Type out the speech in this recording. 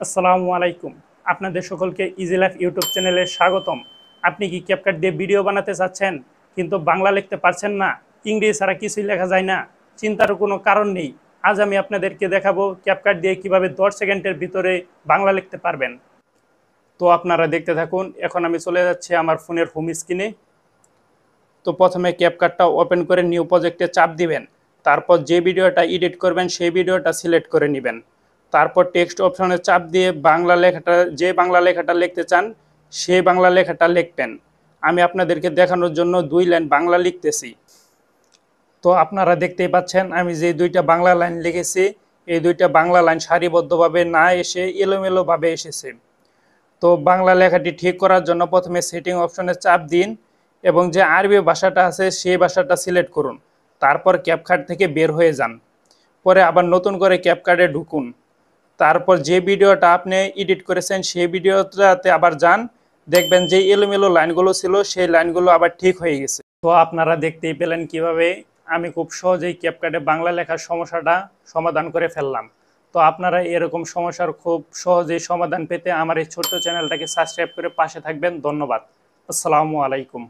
আসসালামু আলাইকুম। আপনাদের সকলকে ইজি লাইফ ইউটিউব চ্যানেলে স্বাগতম। আপনি কি ক্যাপকাট দিয়ে ভিডিও বানাতে চাচ্ছেন কিন্তু বাংলা লিখতে পারছেন না, ইংরেজি ছাড়া কিছুই লেখা যায় না? চিন্তারও কোনো কারণ নেই। আজ আমি আপনাদেরকে দেখাবো ক্যাপকাট দিয়ে কিভাবে 10 সেকেন্ডের ভিতরে বাংলা লিখতে পারবেন। তো আপনারা দেখতে থাকুন। এখন আমি চলে যাচ্ছি আমার ফোনের হোম স্ক্রিনে। তো প্রথমে ক্যাপকাটটা ওপেন করে নিউ প্রজেক্টে চাপ দিবেন। তারপর যে ভিডিওটা এডিট করবেন সেই ভিডিওটা সিলেক্ট করে নেবেন। তারপর টেক্সট অপশনে চাপ দিয়ে বাংলা লেখাটা লিখতে চান সেই বাংলা লেখাটা লিখবেন। আমি আপনাদেরকে দেখানোর জন্য 2 লাইন বাংলা লিখতেছি। তো আপনারা দেখতেই পাচ্ছেন আমি যে 2টা বাংলা লাইন লিখেছি, এই 2টা বাংলা লাইন সারিবদ্ধভাবে না এসে এলোমেলোভাবে এসেছে। তো বাংলা লেখাটি ঠিক করার জন্য প্রথমে সেটিং অপশনে চাপ দিন এবং যে আরবি ভাষাটা আছে সেই ভাষাটা সিলেক্ট করুন। তারপর ক্যাপকাট থেকে বের হয়ে যান। পরে আবার নতুন করে ক্যাপকাটে ঢুকুন। তারপর যে ভিডিওটা আপনি এডিট করেছেন সেই ভিডিওটাতে আবার যান। দেখবেন যে এলোমেলো লাইনগুলো ছিল সেই লাইনগুলো আবার ঠিক হয়ে গেছে। তো আপনারা দেখতেই পেলেন কিভাবে আমি খুব সহজেই ক্যাপকাটে বাংলা লেখার সমস্যাটা সমাধান করে ফেললাম। তো আপনারা এরকম সমস্যার খুব সহজেই সমাধান পেতে আমার এই ছোট্ট চ্যানেলটাকে সাবস্ক্রাইব করে পাশে থাকবেন। ধন্যবাদ। আসসালামু আলাইকুম।